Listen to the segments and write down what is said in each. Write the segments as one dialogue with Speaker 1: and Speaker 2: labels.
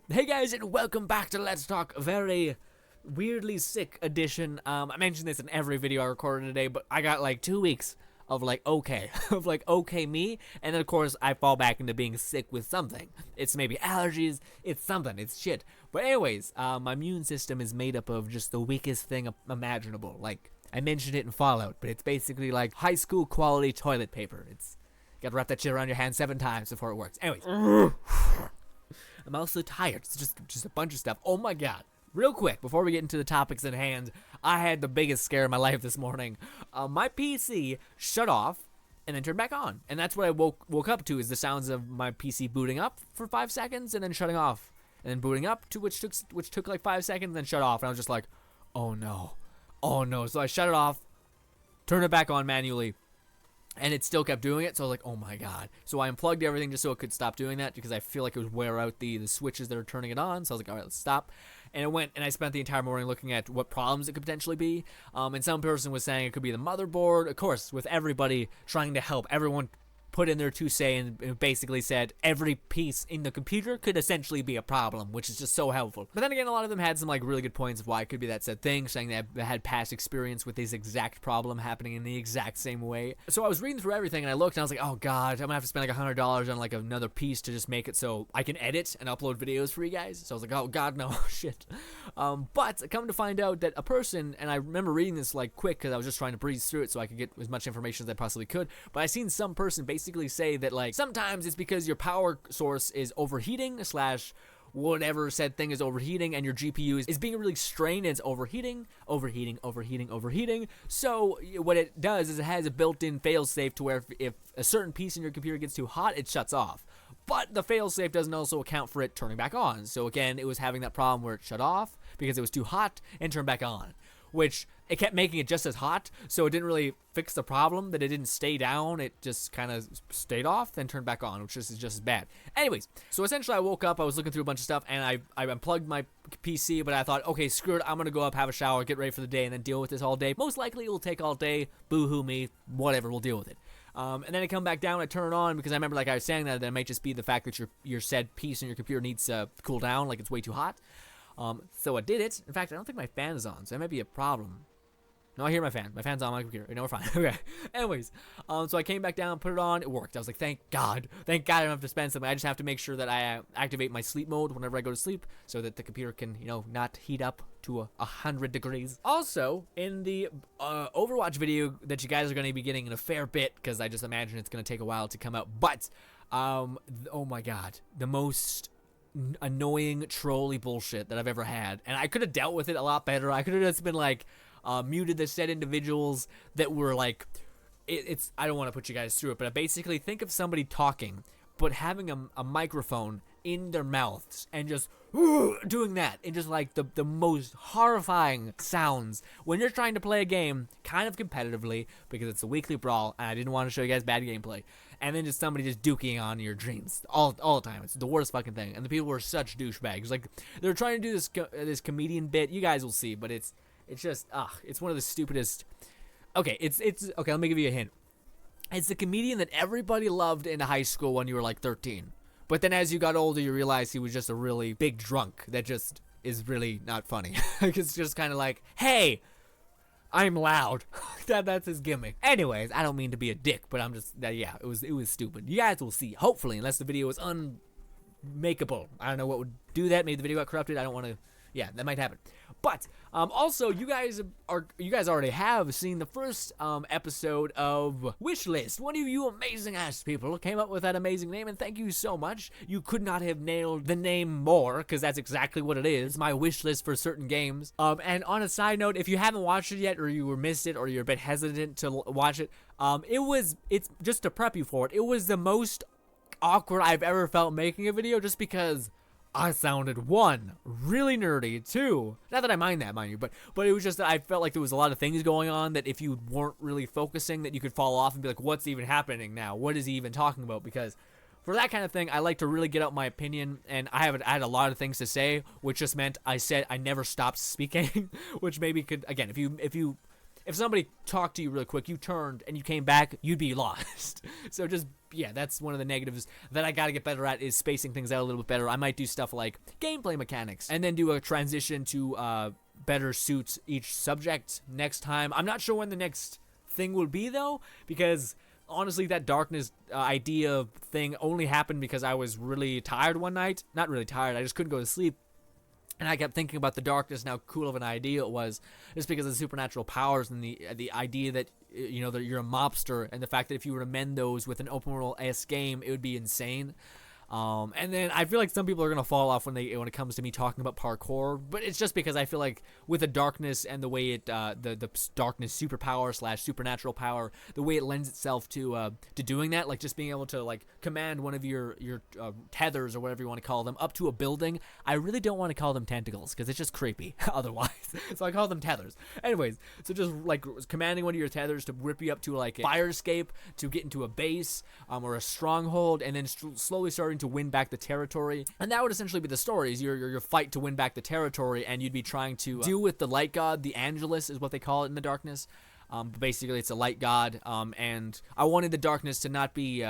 Speaker 1: Hey guys, and welcome back to Let's Talk, a very weirdly sick edition. I mentioned this in every video I recorded today, but I got like 2 weeks of okay me, and then of course I fall back into being sick with something. It's maybe allergies, it's something, it's shit. But anyways, my immune system is made up of just the weakest thing imaginable. Like, I mentioned it in Fallout, but it's basically like high school quality toilet paper. It's, you gotta wrap that shit around your hand 7 times before it works. Anyways. I'm also tired. It's just a bunch of stuff. Oh my god. Real quick, before we get into the topics at hand, I had the biggest scare of my life this morning. My PC shut off and then turned back on. And that's what I woke up to, is the sounds of my PC booting up for 5 seconds and then shutting off. And then booting up, to which took like 5 seconds and then shut off. And I was just like, oh no. Oh no. So I shut it off, turned it back on manually, and it still kept doing it, so I was like, oh my god. So I unplugged everything just so it could stop doing that, because I feel like it would wear out the switches that are turning it on. So I was like, alright, let's stop. And it went, and I spent the entire morning looking at what problems it could potentially be. And some person was saying it could be the motherboard. Of course, with everybody trying to help, everyone put in their 2 cents and basically said every piece in the computer could essentially be a problem, which is just so helpful. But then again, a lot of them had some like really good points of why it could be that said thing, saying they had past experience with this exact problem happening in the exact same way. So I was reading through everything and I looked and I was like, oh god, I'm gonna have to spend like $100 on like another piece to just make it so I can edit and upload videos for you guys. So I was like, oh god, no, shit. But come to find out that a person, and I remember reading this like quick because I was just trying to breeze through it so I could get as much information as I possibly could, but I seen some person basically say that like sometimes it's because your power source is overheating slash whatever said thing is overheating, and your GPU is being really strained and it's overheating. So what it does is it has a built-in failsafe to where if a certain piece in your computer gets too hot, it shuts off. But the failsafe doesn't also account for it turning back on. So again, it was having that problem where it shut off because it was too hot and turned back on, which it kept making it just as hot, so it didn't really fix the problem that it didn't stay down. It just kind of stayed off, then turned back on, which is just as bad. Anyways, so essentially I woke up, I was looking through a bunch of stuff, and I unplugged my PC, but I thought, okay, screw it, I'm going to go up, have a shower, get ready for the day, and then deal with this all day. Most likely it will take all day, boo-hoo me, whatever, we'll deal with it. And then I come back down, I turn it on, because I remember like I was saying that it might just be the fact that your said piece in your computer needs to cool down, like it's way too hot. So I did it. In fact, I don't think my fan is on, so that might be a problem. No, I hear my fan. My fan's on my computer. No, we're fine. Okay. Anyways, so I came back down, put it on. It worked. I was like, thank God. Thank God I don't have to spend something. I just have to make sure that I activate my sleep mode whenever I go to sleep so that the computer can, not heat up to 100 degrees. Also, in the Overwatch video that you guys are going to be getting in a fair bit, because I just imagine it's going to take a while to come out. But, oh my God. The most annoying trolly bullshit that I've ever had. And I could have dealt with it a lot better. I could have just been like, muted the said individuals that were like, it's I don't want to put you guys through it, but I basically think of somebody talking, but having a microphone in their mouths and just doing that, and just like the most horrifying sounds when you're trying to play a game kind of competitively, because it's a weekly brawl and I didn't want to show you guys bad gameplay, and then just somebody just duking on your dreams all the time. It's the worst fucking thing, and the people were such douchebags. Like, they're trying to do this comedian bit, you guys will see, but it's just, it's one of the stupidest. Okay, it's okay, let me give you a hint. It's the comedian that everybody loved in high school when you were like 13. But then as you got older, you realized he was just a really big drunk that just is really not funny. It's just kind of like, hey, I'm loud. That's his gimmick. Anyways, I don't mean to be a dick, but I'm just, yeah, it was stupid. You guys will see, hopefully, unless the video is unmakeable. I don't know what would do that. Maybe the video got corrupted. I don't want to. Yeah, that might happen. But also, you guys already have seen the first episode of Wishlist. One of you amazing ass people came up with that amazing name, and thank you so much. You could not have nailed the name more, because that's exactly what it is. My wish list for certain games. And on a side note, if you haven't watched it yet, or you were missed it, or you're a bit hesitant to watch it, it's just to prep you for it. It was the most awkward I've ever felt making a video, just because I sounded, 1, really nerdy, 2, not that I mind that, mind you, but it was just that I felt like there was a lot of things going on that if you weren't really focusing, that you could fall off and be like, what's even happening now? What is he even talking about? Because for that kind of thing, I like to really get out my opinion, and I had a lot of things to say, which just meant I never stopped speaking, which maybe could, again, if you if somebody talked to you really quick, you turned and you came back, you'd be lost. So just, yeah, that's one of the negatives that I gotta get better at, is spacing things out a little bit better. I might do stuff like gameplay mechanics and then do a transition to better suit each subject next time. I'm not sure when the next thing will be though, because honestly, that darkness idea thing only happened because I was really tired one night. Not really tired, I just couldn't go to sleep. And I kept thinking about the darkness and how cool of an idea it was, just because of the supernatural powers and the idea that, you know, that you're a mobster, and the fact that if you were to mend those with an open world-esque game, it would be insane. And then I feel like some people are gonna fall off when it comes to me talking about parkour, but it's just because I feel like with the darkness and the way it the darkness superpower / supernatural power, the way it lends itself to doing that, like just being able to like command one of your tethers or whatever you want to call them up to a building. I really don't want to call them tentacles because it's just creepy otherwise, so I call them tethers. Anyways, so just like commanding one of your tethers to whip you up to like a fire escape, to get into a base or a stronghold, and then slowly starting to win back the territory. And that would essentially be the story, is your fight to win back the territory, and you'd be trying to deal with the light god, the Angelus is what they call it in the darkness. But basically it's a light god, and I wanted the darkness to not be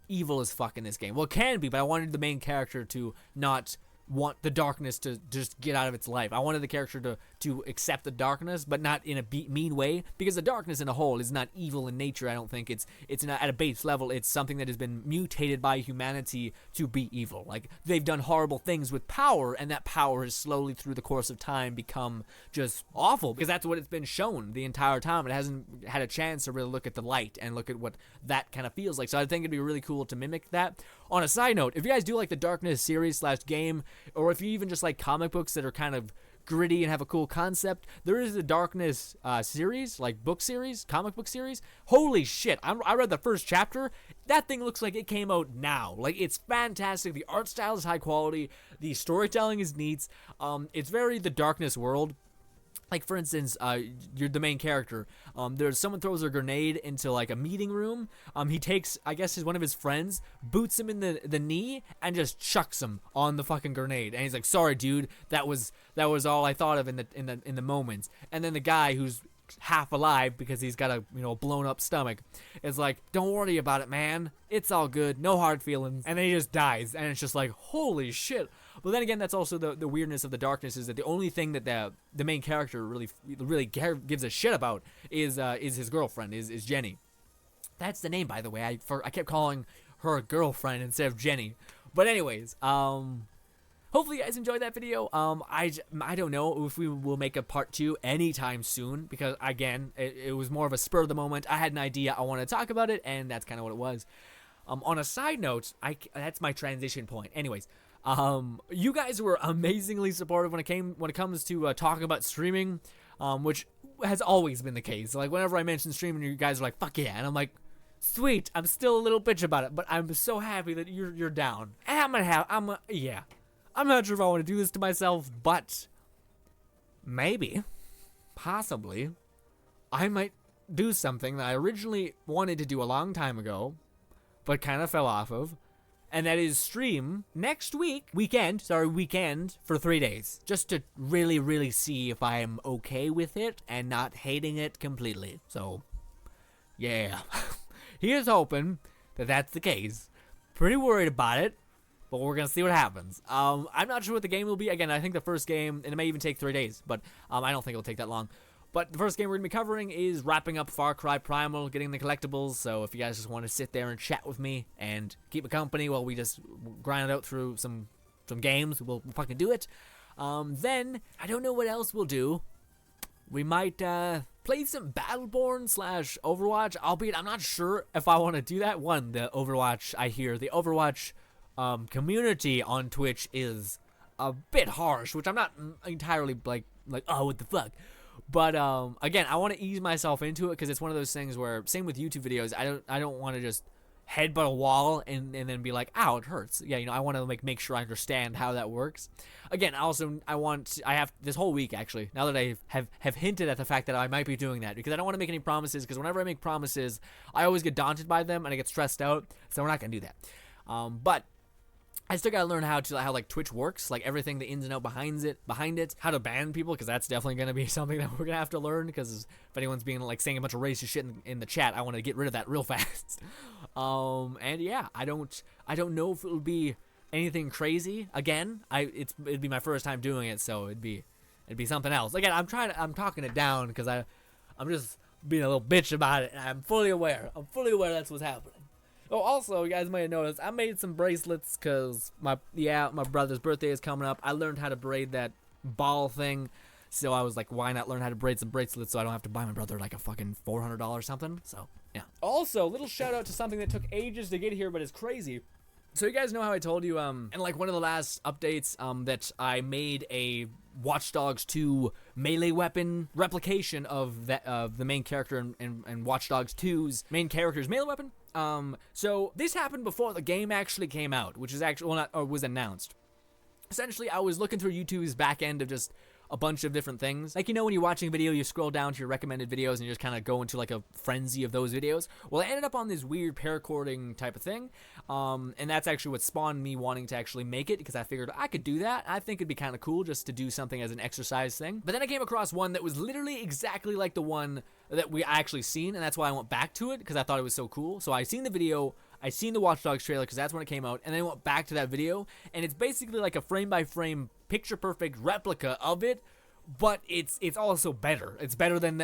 Speaker 1: evil as fuck in this game. Well, it can be, but I wanted the main character to not want the darkness to just get out of its life. I wanted the character to accept the darkness, but not in a mean way, because the darkness in a whole is not evil in nature. I don't think it's not, at a base level, it's something that has been mutated by humanity to be evil. Like, they've done horrible things with power, and that power has slowly through the course of time become just awful, because that's what it's been shown the entire time. It hasn't had a chance to really look at the light and look at what that kind of feels like. So I think it'd be really cool to mimic that. On a side note, if you guys do like the Darkness series / game, or if you even just like comic books that are kind of gritty and have a cool concept, there is a Darkness series, like book series, comic book series. Holy shit, I read the first chapter. That thing looks like it came out now. Like, it's fantastic. The art style is high quality. The storytelling is neat. It's very the Darkness world. Like, for instance, you're the main character. There's someone throws a grenade into like a meeting room. He takes, I guess, one of his friends, boots him in the knee, and just chucks him on the fucking grenade. And he's like, "Sorry, dude, that was all I thought of in the moment." And then the guy who's half alive because he's got a blown up stomach is like, "Don't worry about it, man. It's all good. No hard feelings." And then he just dies, and it's just like, holy shit. But then again, that's also the weirdness of the Darkness, is that the only thing that the main character really gives a shit about is his girlfriend, is Jenny. That's the name, by the way. I kept calling her girlfriend instead of Jenny. But anyways, hopefully you guys enjoyed that video. I don't know if we will make a part 2 anytime soon, because again, it was more of a spur of the moment. I had an idea, I wanted to talk about it, and that's kind of what it was. On a side note, that's my transition point. Anyways, you guys were amazingly supportive when it comes to talking about streaming, which has always been the case. Like, whenever I mention streaming, you guys are like, "Fuck yeah," and I'm like, "Sweet." I'm still a little bitch about it, but I'm so happy that you're down. And yeah. I'm not sure if I want to do this to myself, but maybe, possibly, I might do something that I originally wanted to do a long time ago, but kind of fell off of. And that is stream next weekend for 3 days. Just to really, really see if I am okay with it and not hating it completely. So, yeah. Here's hoping that that's the case. Pretty worried about it, but we're going to see what happens. I'm not sure what the game will be. Again, I think the first game, and it may even take 3 days, but I don't think it'll take that long. But the first game we're going to be covering is wrapping up Far Cry Primal, getting the collectibles. So if you guys just want to sit there and chat with me and keep me company while we just grind it out through some games, we'll fucking do it. Then, I don't know what else we'll do. We might play some Battleborn / Overwatch, albeit I'm not sure if I want to do that. One, the Overwatch community on Twitch is a bit harsh, which I'm not entirely like, oh, what the fuck. But again, I want to ease myself into it, because it's one of those things where, same with YouTube videos, I don't want to just headbutt a wall and then be like, ow, it hurts. Yeah, I want to make sure I understand how that works. Again, I have this whole week, actually, now that I have hinted at the fact that I might be doing that, because I don't want to make any promises, because whenever I make promises, I always get daunted by them and I get stressed out, so we're not going to do that. But I still gotta learn how like Twitch works, like everything, the ins and out behind it, how to ban people, because that's definitely gonna be something that we're gonna have to learn. Because if anyone's being like saying a bunch of racist shit in the chat, I want to get rid of that real fast. And yeah, I don't know if it would be anything crazy. Again, it'd be my first time doing it, so it'd be something else. Again, I'm talking it down because I'm just being a little bitch about it, and I'm fully aware that's what's happening. Oh, also, you guys might have noticed, I made some bracelets because my brother's birthday is coming up. I learned how to braid that ball thing, so I was like, why not learn how to braid some bracelets so I don't have to buy my brother like a fucking $400 something, so, yeah. Also, little shout out to something that took ages to get here, but is crazy. So you guys know how I told you, in like one of the last updates, that I made a Watch Dogs 2 melee weapon replication of the main character in Watch Dogs 2's main character's melee weapon. So this happened before the game actually came out, which is actually, was announced. Essentially, I was looking through YouTube's back end of just a bunch of different things. Like, you know, when you're watching a video, you scroll down to your recommended videos and you just kind of go into like a frenzy of those videos. Well, I ended up on this weird paracording type of thing. And that's actually what spawned me wanting to actually make it, because I figured I could do that. I think it'd be kind of cool just to do something as an exercise thing. But then I came across one that was literally exactly like the one that we actually seen, and that's why I went back to it, because I thought it was so cool. So I seen the video, I seen the Watch Dogs trailer, because that's when it came out, and then I went back to that video, and it's basically like a frame-by-frame, picture-perfect replica of it, but it's also better. It's better than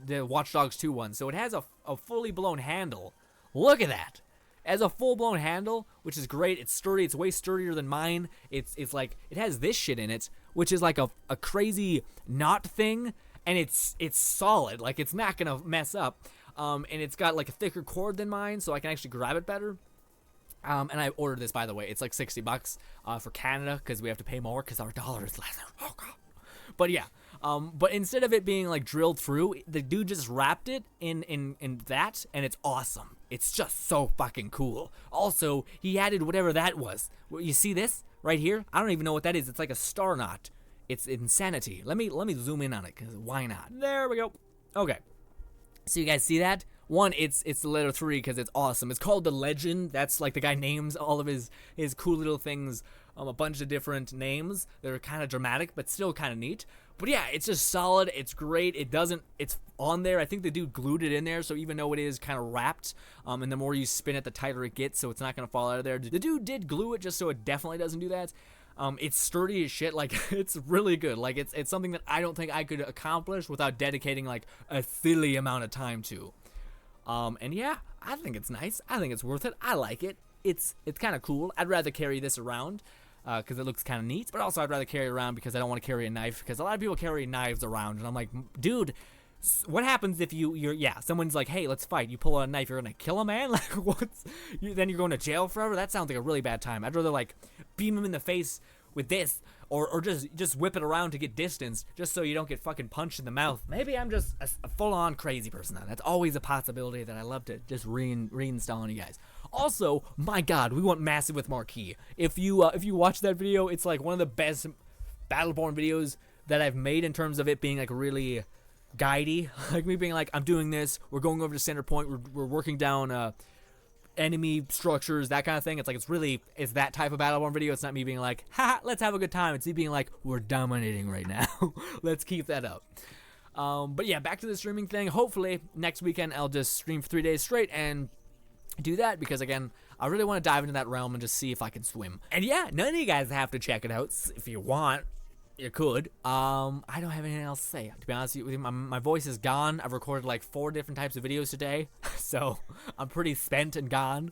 Speaker 1: the Watch Dogs 2 one. So it has a fully blown handle. Look at that. It has a full-blown handle, which is great. It's sturdy. It's way sturdier than mine. It's like, it has this shit in it, which is like a crazy knot thing, and it's solid. Like, it's not gonna mess up. And it's got like a thicker cord than mine, so I can actually grab it better. And I ordered this, by the way. It's like $60 for Canada, because we have to pay more because our dollar is less. Oh god. But yeah, but instead of it being like drilled through, the dude just wrapped it in that, and it's awesome. It's just so fucking cool. Also, he added whatever that was. You see this right here? I don't even know what that is. It's like a star knot. It's insanity. Let me zoom in on it, because why not? There we go. Okay. So you guys see that? One, it's the letter 3 because it's awesome. It's called the Legend. That's like the guy names all of his cool little things, a bunch of different names. They're kind of dramatic, but still kind of neat. But yeah, it's just solid. It's great. It's on there. I think the dude glued it in there, so even though it is kind of wrapped, and the more you spin it, the tighter it gets, so it's not going to fall out of there. The dude did glue it just so it definitely doesn't do that. It's sturdy as shit. Like, it's really good. Like, it's something that I don't think I could accomplish without dedicating like a silly amount of time to. And yeah, I think it's nice. I think it's worth it. I like it. It's kind of cool. I'd rather carry this around, because it looks kind of neat. But also, I'd rather carry it around because I don't want to carry a knife. Because a lot of people carry knives around, and I'm like, dude, what happens if someone's like, hey, let's fight. You pull out a knife, you're gonna kill a man? Like, then you're going to jail forever? That sounds like a really bad time. I'd rather like beam him in the face with this, or just whip it around to get distance, just so you don't get fucking punched in the mouth. Maybe I'm just a full-on crazy person. That's always a possibility that I love to just reinstall on you guys. Also, my god, we went massive with Marquis. If you watch that video, it's like one of the best Battleborn videos that I've made in terms of it being like really guidey. Like me being like, I'm doing this, we're going over to center point, we're working down enemy structures, that kind of thing. It's that type of Battleborn video. It's not me being like, haha, let's have a good time. It's me being like, we're dominating right now. Let's keep that up. But yeah, back to the streaming thing. Hopefully next weekend I'll just stream for 3 days straight and do that, because again, I really want to dive into that realm and just see if I can swim. And yeah, none of you guys have to check it out. If you want, you could. I don't have anything else to say. To be honest with you, my voice is gone. I've recorded like 4 different types of videos today, so I'm pretty spent and gone.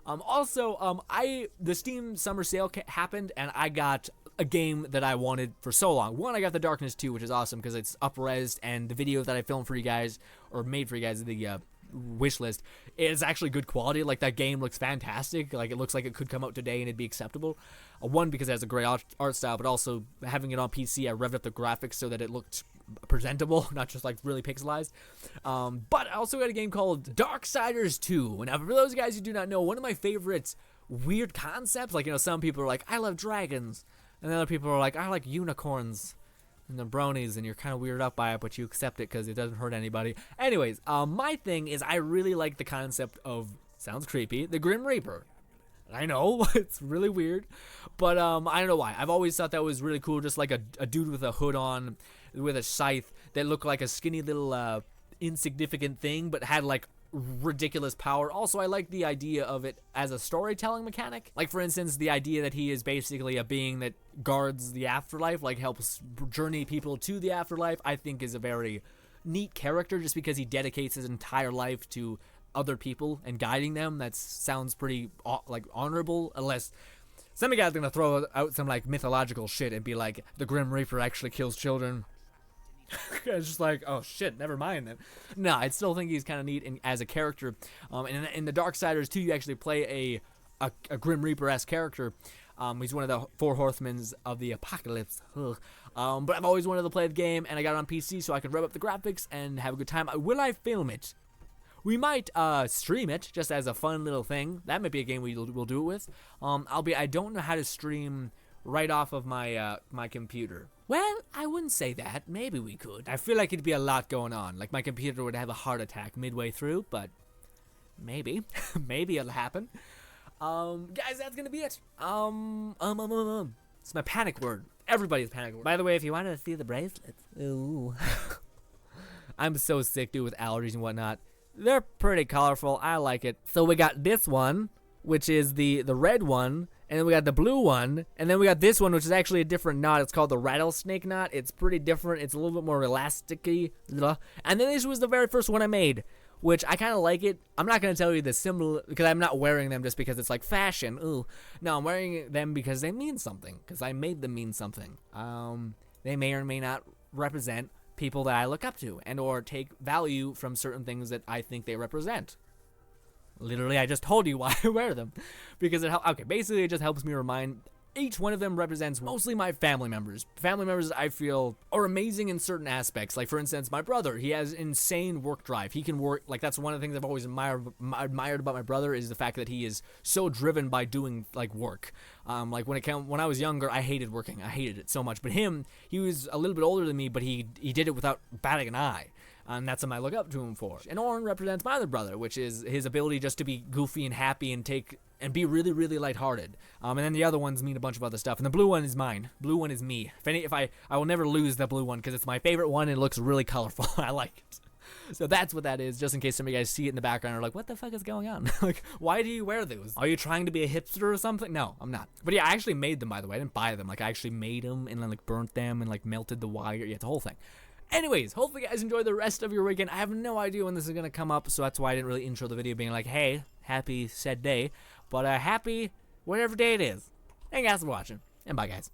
Speaker 1: The Steam Summer Sale happened, and I got a game that I wanted for so long. One, I got The Darkness 2, which is awesome because it's up-resed, and the video that I filmed for you guys, or made for you guys, the wish list, is actually good quality. Like, that game looks fantastic. Like, it looks like it could come out today and it'd be acceptable. One, because it has a great art style, but also having it on PC, I revved up the graphics so that it looked presentable, not just like really pixelized. But I also got a game called Darksiders 2. Now, for those guys who do not know, one of my favorite weird concepts, like, some people are like, I love dragons, and other people are like, I like unicorns and the bronies, and you're kind of weirded out by it, but you accept it because it doesn't hurt anybody. Anyways, my thing is I really like the concept of, sounds creepy, the Grim Reaper. I know, it's really weird, but I don't know why. I've always thought that was really cool, just like a dude with a hood on, with a scythe that looked like a skinny little insignificant thing, but had like ridiculous power. Also, I like the idea of it as a storytelling mechanic. Like, for instance, the idea that he is basically a being that guards the afterlife, like helps journey people to the afterlife, I think is a very neat character, just because he dedicates his entire life to other people and guiding them. That sounds pretty like honorable, unless some guy's gonna throw out some like mythological shit and be like, the Grim Reaper actually kills children. It's just like, oh shit, never mind then. No, I still think he's kind of neat as a character. And in the Darksiders 2, you actually play a Grim Reaper-esque character. He's one of the 4 horsemen of the apocalypse. But I've always wanted to play the game, and I got it on PC so I could rev up the graphics and have a good time. Will I film it? We might stream it just as a fun little thing. That might be a game we'll do it with. I don't know how to stream right off of my my computer. Well, I wouldn't say that. Maybe we could. I feel like it'd be a lot going on. Like my computer would have a heart attack midway through, but maybe. Maybe it'll happen. Guys, that's gonna be it. It's my panic word. Everybody's panic word. By the way, if you wanted to see the bracelets, ooh. I'm so sick, dude, with allergies and whatnot. They're pretty colorful. I like it. So we got this one, which is the red one, and then we got the blue one, and then we got this one, which is actually a different knot. It's called the rattlesnake knot. It's pretty different. It's a little bit more elasticy. And then this was the very first one I made, which I kind of like it. I'm not going to tell you the symbol, because I'm not wearing them just because it's like fashion. Ooh. No, I'm wearing them because they mean something, because I made them mean something. They may or may not represent people that I look up to and or take value from certain things that I think they represent. Literally, I just told you why I wear them, because basically it just helps me remind. Each one of them represents mostly my family members. Family members I feel are amazing in certain aspects. Like, for instance, my brother. He has insane work drive. He can work, like, that's one of the things I've always admired about my brother, is the fact that he is so driven by doing, like, work. Like, when I was younger, I hated working. I hated it so much. But he was a little bit older than me, but he did it without batting an eye. And that's something I look up to him for. And Oren represents my other brother, which is his ability just to be goofy and happy and be really, really lighthearted. And then the other ones mean a bunch of other stuff. And the blue one is mine. Blue one is me. I will never lose the blue one because it's my favorite one and it looks really colorful. I like it. So that's what that is, just in case some of you guys see it in the background and are like, what the fuck is going on? Like, why do you wear those? Are you trying to be a hipster or something? No, I'm not. But yeah, I actually made them, by the way. I didn't buy them. Like, I actually made them and then, like, burnt them and, like, melted the wire. Yeah, it's a whole thing. Anyways, hopefully you guys enjoy the rest of your weekend. I have no idea when this is going to come up, so that's why I didn't really intro the video being like, hey, happy said day. But happy whatever day it is. Thank you guys for watching, and bye, guys.